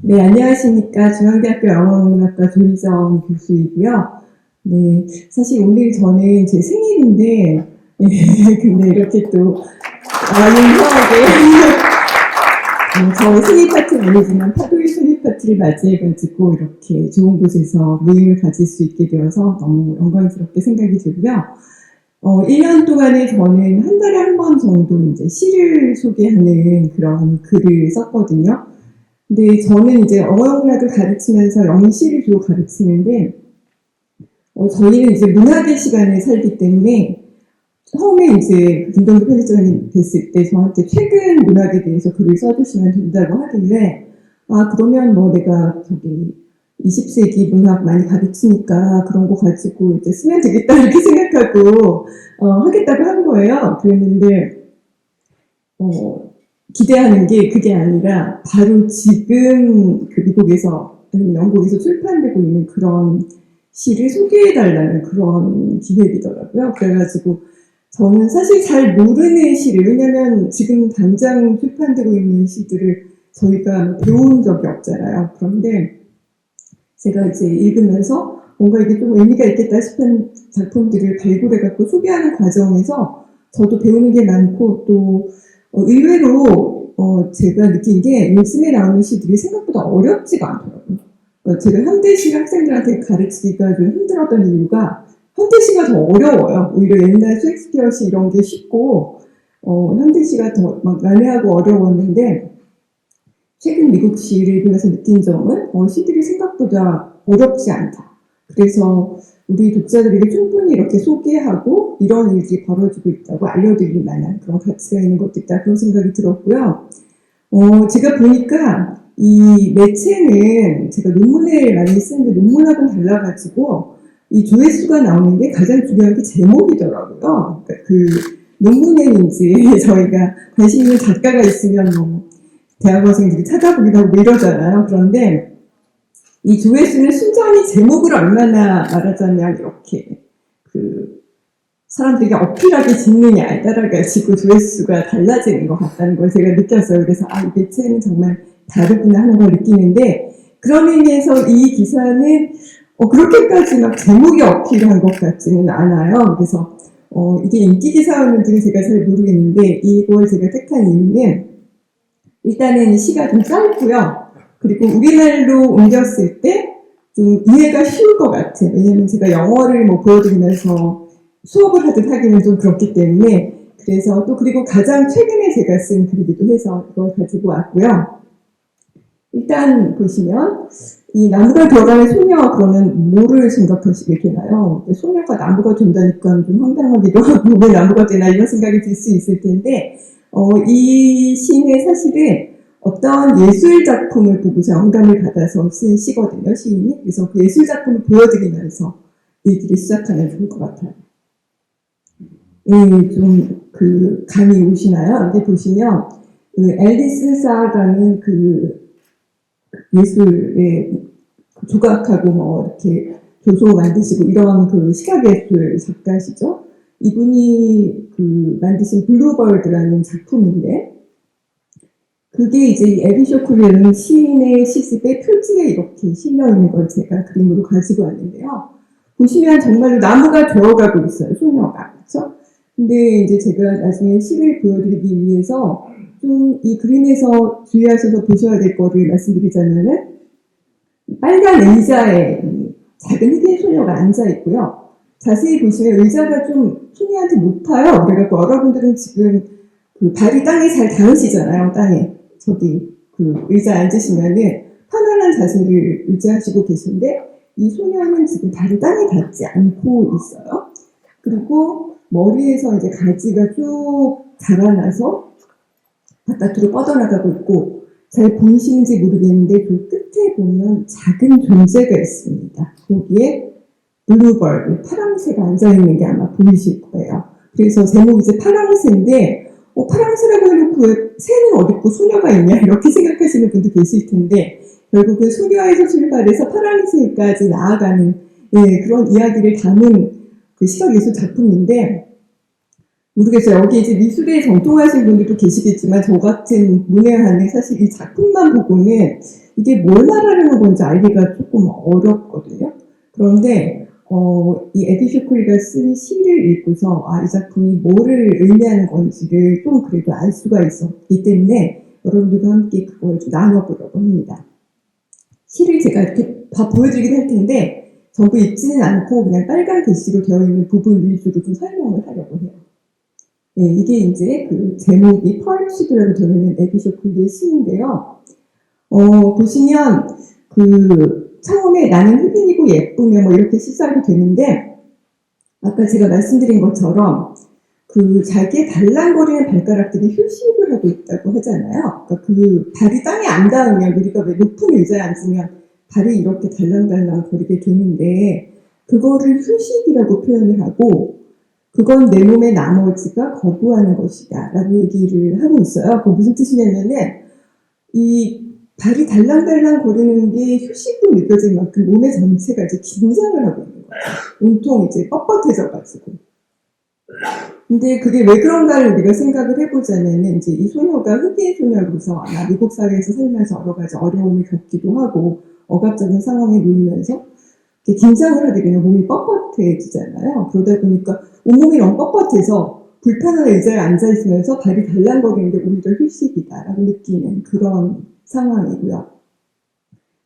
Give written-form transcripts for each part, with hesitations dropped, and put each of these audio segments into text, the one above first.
네, 안녕하십니까. 중앙대학교 영어문학과 조희정 교수이고요. 네, 사실 오늘 저는 제 생일인데, 네, 근데 이렇게 또, 유명하게, 저 생일 파티는 아니지만 파도의 생일 파티를 맞이해가지고 이렇게 좋은 곳에서 모임을 가질 수 있게 되어서 너무 영광스럽게 생각이 들고요. 1년 동안에 저는 한 달에 한 번 정도 이제 시를 소개하는 그런 글을 썼거든요. 근데 저는 이제 어영문학을 가르치면서 영시를 주로 가르치는데, 저희는 이제 문학의 시간에 살기 때문에, 처음에 이제 김동규 편집장이 됐을 때 저한테 최근 문학에 대해서 글을 써주시면 된다고 하길래, 그러면 뭐 내가 저기 20세기 문학 많이 가르치니까 그런 거 가지고 이제 쓰면 되겠다 이렇게 생각하고, 하겠다고 한 거예요. 그랬는데, 기대하는 게 그게 아니라 바로 지금 그 미국에서 아니면 영국에서 출판되고 있는 그런 시를 소개해달라는 그런 기획이더라고요. 그래가지고 저는 사실 잘 모르는 시를, 왜냐면 지금 당장 출판되고 있는 시들을 저희가 배운 적이 없잖아요. 그런데 제가 이제 읽으면서 뭔가 이게 좀 의미가 있겠다 싶은 작품들을 발굴해갖고 소개하는 과정에서 저도 배우는 게 많고 또 의외로 제가 느낀 게 요즘에 나오는 시들이 생각보다 어렵지가 않더라고요. 제가 현대시 학생들한테 가르치기가 좀 힘들었던 이유가 현대시가 더 어려워요. 오히려 옛날 셰익스피어시 이런 게 쉽고 현대시가 더 막 난해하고 어려웠는데 최근 미국 시를 보면서 느낀 점은 시들이 생각보다 어렵지 않다. 그래서 우리 독자들에게 충분히 이렇게 소개하고 이런 일이 벌어지고 있다고 알려드릴 만한 그런 가치가 있는 것도 있다. 그런 생각이 들었고요. 제가 보니까 이 매체는 제가 논문을 많이 쓰는데 논문하고는 달라가지고 이 조회수가 나오는 게 가장 중요한 게 제목이더라고요. 그러니까 그 논문에는 이제 저희가 관심 있는 작가가 있으면 뭐 대학원생들이 찾아보기도 하고 이러잖아요. 그런데 이 조회수는 순전히 제목을 얼마나 말하자면 이렇게 그 사람들에게 어필하게 짓느냐에 따라 가지고 조회수가 달라지는 것 같다는 걸 제가 느꼈어요. 그래서 이 매체는 정말 다르구나 하는 걸 느끼는데 그런 의미에서 이 기사는 그렇게까지 막 제목이 어필한 것 같지는 않아요. 그래서 이게 인기 기사였는지는 제가 잘 모르겠는데 이걸 제가 택한 이유는 일단은 시가 좀 짧고요. 그리고 우리말로 옮겼을 때 좀 이해가 쉬울 것 같아요. 왜냐면 제가 영어를 뭐 보여드리면서 수업을 하듯 하기는 좀 그렇기 때문에 그래서 또 그리고 가장 최근에 제가 쓴 글이기도 해서 이걸 가지고 왔고요. 일단 보시면 이 나무가 되어가는 소녀 그러면 뭐를 생각하시게 되나요? 소녀가 나무가 된다니까 좀 황당하기도 하고 왜 나무가 되나 이런 생각이 들 수 있을 텐데 이 시는 사실은 어떤 예술 작품을 보고서 영감을 받아서 쓴 시거든요, 시인이. 그래서 그 예술 작품을 보여드리면서 얘기를 시작하면 좋을 것 같아요. 좀 그 감이 오시나요? 여기 보시면 그 앨리스 사라는 그 예술의 조각하고 뭐 이렇게 교소 만드시고 이런 그 시각예술 작가시죠. 이분이 그 만드신 블루버드라는 작품인데 그게 이제 에비쇼 쿨리라는 시인의 시집의 표지에 이렇게 실려 있는 걸 제가 그림으로 가지고 왔는데요. 보시면 정말로 나무가 되어가고 있어요, 소녀가. 그렇죠? 근데 이제 제가 나중에 시를 보여드리기 위해서 좀 이 그림에서 주의하셔서 보셔야 될 거를 말씀드리자면은 빨간 의자에 작은 흑인 소녀가 앉아 있고요. 자세히 보시면 의자가 좀 소녀한테 높아요. 그래갖고 여러분들은 지금 그 발이 땅에 잘 닿으시잖아요. 땅에 저기 그 의자에 앉으시면은 편안한 자세를 유지하시고 계신데 이 소녀는 지금 발이 땅에 닿지 않고 있어요. 그리고 머리에서 이제 가지가 쭉 자라나서 바깥으로 뻗어나가고 있고 잘 보이시는지 모르겠는데 그 끝에 보면 작은 존재가 있습니다. 거기에 블루벌, 파랑새가 앉아있는 게 아마 보이실 거예요. 그래서 제목이 이제 파랑새인데 파랑새라고 해놓고 왜 새는 어딨고 소녀가 있냐 이렇게 생각하시는 분도 계실 텐데 결국은 소녀에서 출발해서 파랑새까지 나아가는 그런 이야기를 담은 그 시각예술 작품인데 모르겠어요. 여기 이제 미술에 정통하신 분들도 계시겠지만 저 같은 문외한은 사실 이 작품만 보고는 이게 뭘 말하는 건지 알기가 조금 어렵거든요. 그런데 이 에디 쇼클리가 쓴 시를 읽고서 이 작품이 뭐를 의미하는 건지를 좀 그래도 알 수가 있었기 때문에 여러분들과 함께 그걸 좀 나눠보려고 합니다. 시를 제가 이렇게 다 보여드리긴 할 텐데 전부 읽지는 않고 그냥 빨간 글씨로 되어 있는 부분 위주로 좀 설명을 하려고 해요. 네, 이게 이제 그 제목이 펄시드라고 되어 있는 에디 쇼클리의 시인데요. 보시면 처음에 나는 흑인이고 예쁘며 뭐 이렇게 시작이 되는데 아까 제가 말씀드린 것처럼 잘게 달랑거리는 발가락들이 휴식을 하고 있다고 하잖아요. 그러니까 발이 땅에 안 닿으면 우리가 왜 높은 의자에 앉으면 발이 이렇게 달랑달랑 거리게 되는데 그거를 휴식이라고 표현을 하고 그건 내 몸의 나머지가 거부하는 것이다 라고 얘기를 하고 있어요. 그거 무슨 뜻이냐면은 이 발이 달랑달랑 거리는 게 휴식으로 느껴질 만큼 몸의 전체가 이제 긴장을 하고 있는 거예요. 온통 이제 뻣뻣해져가지고. 근데 그게 왜 그런가를 우리가 생각을 해보자면은 이제 이 소녀가 흑인 소녀로서 아마 미국 사회에서 살면서 여러 가지 어려움을 겪기도 하고 억압적인 상황에 놓이면서 긴장을 하게 되면 몸이 뻣뻣해지잖아요. 그러다 보니까 온몸이 너무 뻣뻣해서 불편한 의자에 앉아있으면서 발이 달랑거리는데 오히려 휴식이다라고 느끼는 그런 상황이고요.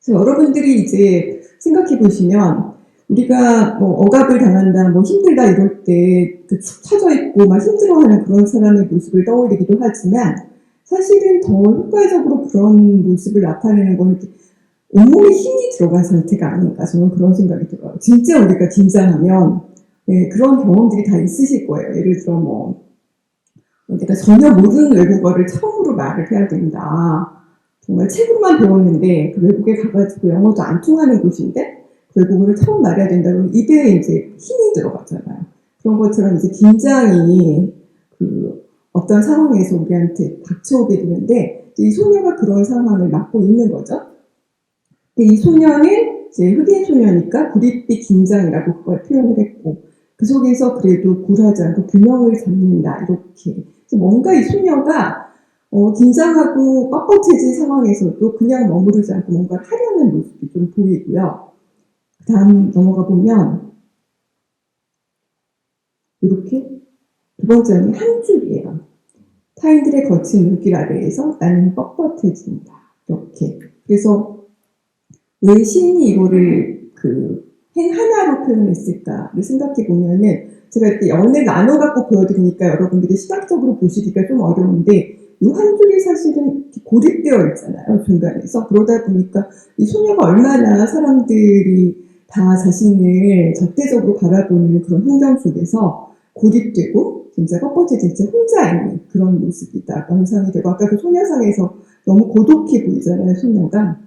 그래서 여러분들이 이제 생각해 보시면 우리가 뭐 억압을 당한다, 뭐 힘들다 이럴 때 축 처져 있고 막 힘들어하는 그런 사람의 모습을 떠올리기도 하지만 사실은 더 효과적으로 그런 모습을 나타내는 건 온몸에 힘이 들어간 상태가 아닌가 저는 그런 생각이 들어요. 진짜 우리가 긴장하면 그런 경험들이 다 있으실 거예요. 예를 들어 뭐 내가 전혀 모르는 외국어를 처음으로 말을 해야 된다. 정말 책으로만 배웠는데 그 외국에 가가지고 영어도 안 통하는 곳인데 그 외국어를 처음 말해야 된다면 입에 이제 힘이 들어가잖아요. 그런 것처럼 이제 긴장이 어떤 상황에서 우리한테 닥쳐오게 되는데 이 소녀가 그런 상황을 맡고 있는 거죠. 근데 이 소녀는 이제 흑인 소녀니까 구릿빛 긴장이라고 그걸 표현을 했고 그 속에서 그래도 굴하지 않고 균형을 잡는다 이렇게. 그래서 뭔가 이 소녀가 긴장하고 뻣뻣해진 상황에서도 그냥 머무르지 않고 뭔가를 하려는 모습이 좀 보이고요. 그 다음 넘어가 보면 이렇게 두 번째는 한 줄이에요. 타인들의 거친 눈길 아래에서 나는 뻣뻣해진다. 이렇게. 그래서 왜 시인이 이거를 행 하나로 표현했을까를 생각해 보면은 제가 이렇게 연을 나눠 갖고 보여드리니까 여러분들이 시각적으로 보시기가 좀 어려운데 이 한 줄이 사실은 고립되어 있잖아요, 중간에서. 그러다 보니까 이 소녀가 얼마나 사람들이 다 자신을 적대적으로 바라보는 그런 환경 속에서 고립되고 진짜 뻣뻣해진 채 혼자 있는 그런 모습이다 연상이 되고 아까 그 소녀상에서 너무 고독해 보이잖아요, 소녀가.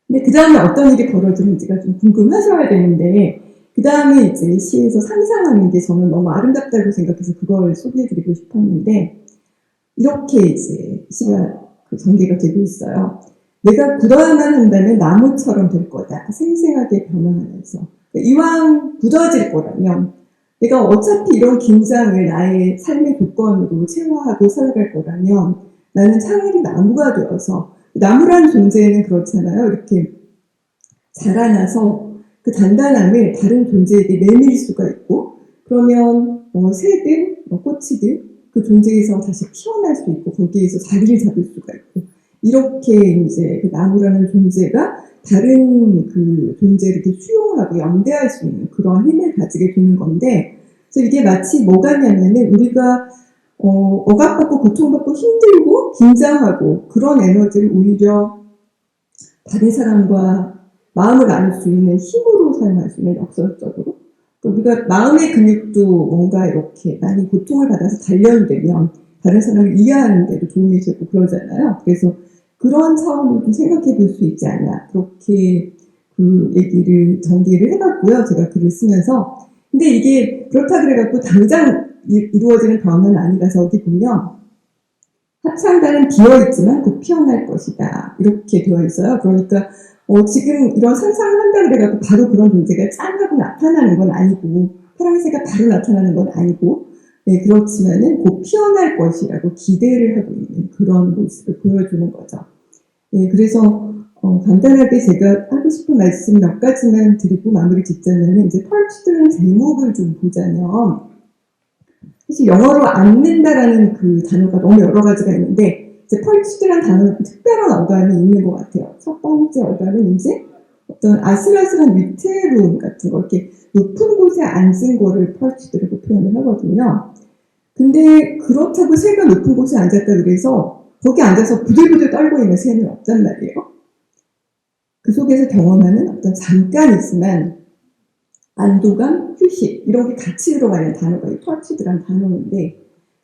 근데 그 다음에 어떤 일이 벌어지는지가 좀 궁금하셔야 되는데 그 다음에 이제 시에서 상상하는 게 저는 너무 아름답다고 생각해서 그걸 소개해드리고 싶었는데 이렇게 이제 시가 전개가 되고 있어요. 내가 굳어야만 한다면 나무처럼 될 거다. 생생하게 변화하면서. 이왕 굳어질 거라면 내가 어차피 이런 긴장을 나의 삶의 조건으로 체화하고 살아갈 거라면 나는 차라리 나무가 되어서 나무라는 존재는 그렇잖아요. 이렇게 자라나서 그 단단함을 다른 존재에게 내밀 수가 있고 그러면 새든 꽃이든 그 존재에서 다시 피어날 수 있고 거기에서 자리를 잡을 수가 있고 이렇게 이제 그 나무라는 존재가 다른 그 존재를 이렇게 수용하고 연대할 수 있는 그런 힘을 가지게 되는 건데 그래서 이게 마치 뭐가냐면은 우리가 억압받고 고통받고 힘들고 긴장하고 그런 에너지를 오히려 다른 사람과 마음을 나눌 수 있는 힘으로 사용할 수 있는 역설적으로 우리가 마음의 근육도 뭔가 이렇게 많이 고통을 받아서 단련되면 다른 사람을 이해하는 데도 도움이 되고 그러잖아요. 그래서 그런 차원으로 좀 생각해 볼 수 있지 않나 그렇게 그 얘기를 전개를 해봤고요. 제가 글을 쓰면서 근데 이게 그렇다 그래갖고 당장 이루어지는 변화는 아니라서 어디 보면 합창단은 비어있지만 곧 피어날 것이다 이렇게 되어 있어요. 그러니까 지금 이런 상상을 한다 그래갖고 바로 그런 존재가 짠 하고 나타나는 건 아니고 파랑새가 바로 나타나는 건 아니고 네, 그렇지만은 곧 피어날 것이라고 기대를 하고 있는 그런 모습을 보여주는 거죠. 네, 그래서 간단하게 제가 하고 싶은 말씀 몇 가지만 드리고 마무리 짓자면, 이제 펄치드는 제목을 좀 보자면, 사실 영어로 앉는다라는 그 단어가 너무 여러 가지가 있는데, 이제 펄치드라는 단어는 특별한 어감이 있는 것 같아요. 첫 번째 어감은 이제 어떤 아슬아슬한 위태로움 같은 거, 이렇게 높은 곳에 앉은 거를 펄치드라고 표현을 하거든요. 근데 그렇다고 새가 높은 곳에 앉았다 그래서 거기 앉아서 부들부들 떨고 있는 새는 없단 말이에요. 그 속에서 경험하는 어떤 잠깐이지만 안도감, 휴식 이런 게 같이 들어가는 단어가 이 펄치드라는 단어인데,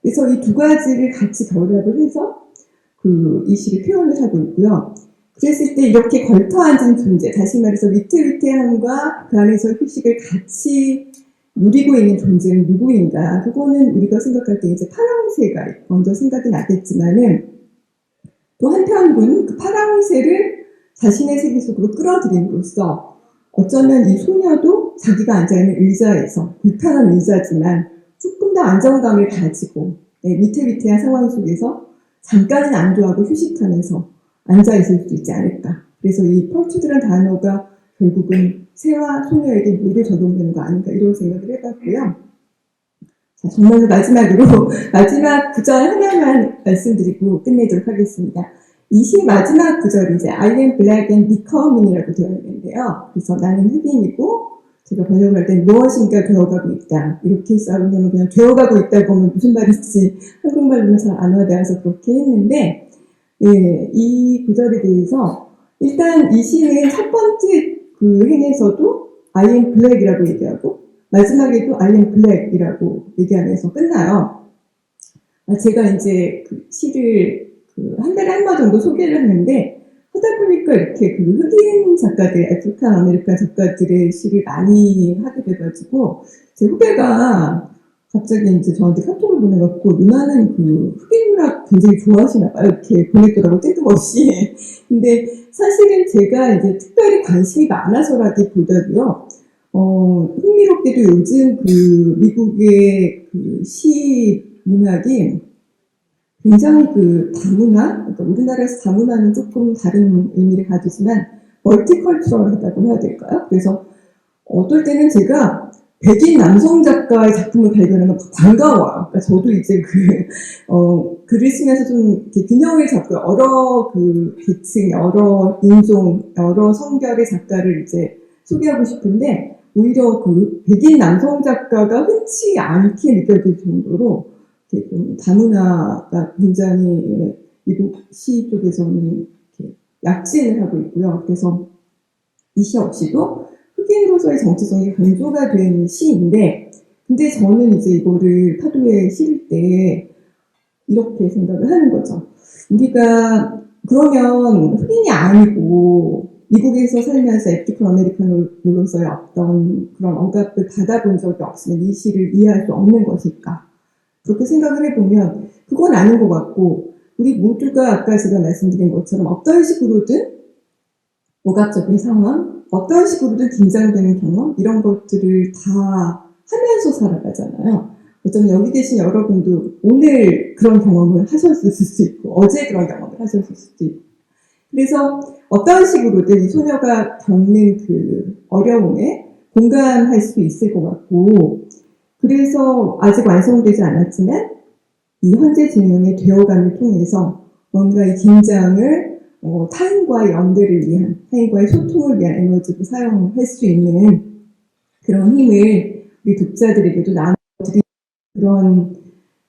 그래서 이 두 가지를 같이 결합을 해서 이 시를 표현을 하고 있고요. 그랬을 때 이렇게 걸터앉은 존재, 다시 말해서 위태위태함과 그 안에서 휴식을 같이 누리고 있는 존재는 누구인가? 그거는 우리가 생각할 때 이제 파랑새가 먼저 생각이 나겠지만은, 또 한편으로는 그 파랑새를 자신의 세계 속으로 끌어들임으로써 어쩌면 이 소녀도 자기가 앉아있는 의자에서, 불편한 의자지만 조금 더 안정감을 가지고 위태위태한 상황 속에서 잠깐은 안도하고 휴식하면서 앉아있을 수 있지 않을까. 그래서 이 펄치드라는 단어가 결국은 새와 소녀에게 모두 적용되는 거 아닌가, 이런 생각을 해봤고요. 자, 정말로 마지막으로 마지막 구절 하나만 말씀드리고 끝내도록 하겠습니다. 이 시 마지막 구절이 이제 I am black and becoming이라고 되어 있는데요. 그래서 나는 흑인이고, 제가 번역을 할 땐 무엇인가 되어가고 있다, 이렇게 써요. 왜냐면 그냥 되어가고 있다고 하면 무슨 말인지 한국말로는 잘 안 와닿아서 그렇게 했는데, 예, 이 구절에 대해서 일단 이 시는 첫 번째 그 행에서도 I am black이라고 얘기하고 마지막에도 I am black이라고 얘기하면서 끝나요. 제가 이제 그 시를 한 달에 한 번 정도 소개를 했는데, 하다 보니까 이렇게 그 흑인 작가들, 아프리칸 아메리칸 작가들의 시를 많이 하게 돼가지고, 제 후배가 갑자기 이제 저한테 카톡을 보내갖고, 누나는 그 흑인 문학 굉장히 좋아하시나 봐요. 이렇게 보냈더라고, 뜬금없이. 근데 사실은 제가 이제 특별히 관심이 많아서라기보다도요, 흥미롭게도 요즘 그 미국의 그 시 문학이 굉장히 그 다문화, 그러니까 우리나라에서 다문화는 조금 다른 의미를 가지지만 멀티컬처럴하다고 해야 될까요? 그래서 어떨 때는 제가 백인 남성 작가의 작품을 발견하면 반가워요. 그러니까 저도 이제 글을 쓰면서 좀 이렇게 균형을 잡고 여러 그 계층, 여러 인종, 여러 성별의 작가를 이제 소개하고 싶은데, 오히려 그 백인 남성 작가가 흔치 않게 느껴질 정도로 좀 다문화가 굉장히 미국 시 쪽에서는 이렇게 약진을 하고 있고요. 그래서 이 시 역시도 흑인으로서의 정체성이 강조가 된 시인데, 근데 저는 이제 이거를 파도에 실을 때 이렇게 생각을 하는 거죠. 우리가 그러면 흑인이 아니고 미국에서 살면서 애프리칸 아메리칸으로서의 어떤 그런 억압을 받아본 적이 없으면 이 시를 이해할 수 없는 것일까? 그렇게 생각을 해보면 그건 아닌 것 같고, 우리 모두가 아까 제가 말씀드린 것처럼 어떤 식으로든 억압적인 상황, 어떤 식으로든 긴장되는 경험, 이런 것들을 다 하면서 살아가잖아요. 어쩌면 여기 계신 여러분도 오늘 그런 경험을 하셨을 수도 있고, 어제 그런 경험을 하셨을 수도 있고, 그래서 어떤 식으로든 이 소녀가 겪는 그 어려움에 공감할 수 있을 것 같고, 그래서 아직 완성되지 않았지만 이 현재 진영의 되어감을 통해서 뭔가 이 긴장을 타인과의 연대를 위한, 타인과의 소통을 위한 에너지로 사용할 수 있는 그런 힘을 우리 독자들에게도 나눠드리는 그런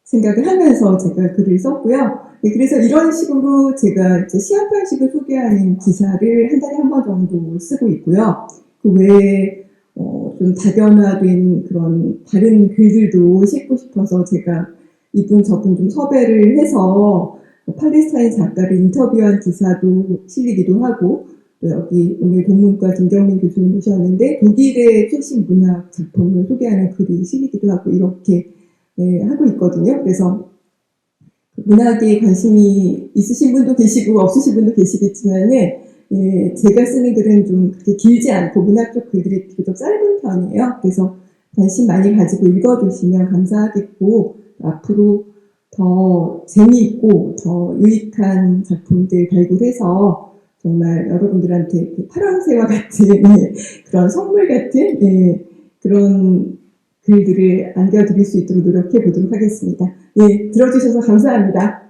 생각을 하면서 제가 글을 썼고요. 그래서 이런 식으로 제가 이제 시한 편식을 소개하는 기사를 한 달에 한 번 정도 쓰고 있고요. 그 외에 좀 다변화된 그런 다른 글들도 싣고 싶어서 제가 이분 저분 좀 섭외를 해서 팔레스타인 작가를 인터뷰한 기사도 실리기도 하고, 또 여기 오늘 동문과 김경민 교수님 모셨는데 독일의 최신 문학 작품을 소개하는 글이 실리기도 하고, 이렇게 하고 있거든요. 그래서 문학에 관심이 있으신 분도 계시고 없으신 분도 계시겠지만은, 제가 쓰는 글은 좀 그렇게 길지 않고 문학적 글들이 비교적 짧은 편이에요. 그래서 관심 많이 가지고 읽어주시면 감사하겠고, 앞으로 더 재미있고 더 유익한 작품들 발굴해서 정말 여러분들한테 그 파랑새와 같은 예, 그런 선물 같은 예, 그런 글들을 안겨드릴 수 있도록 노력해 보도록 하겠습니다. 예, 들어주셔서 감사합니다.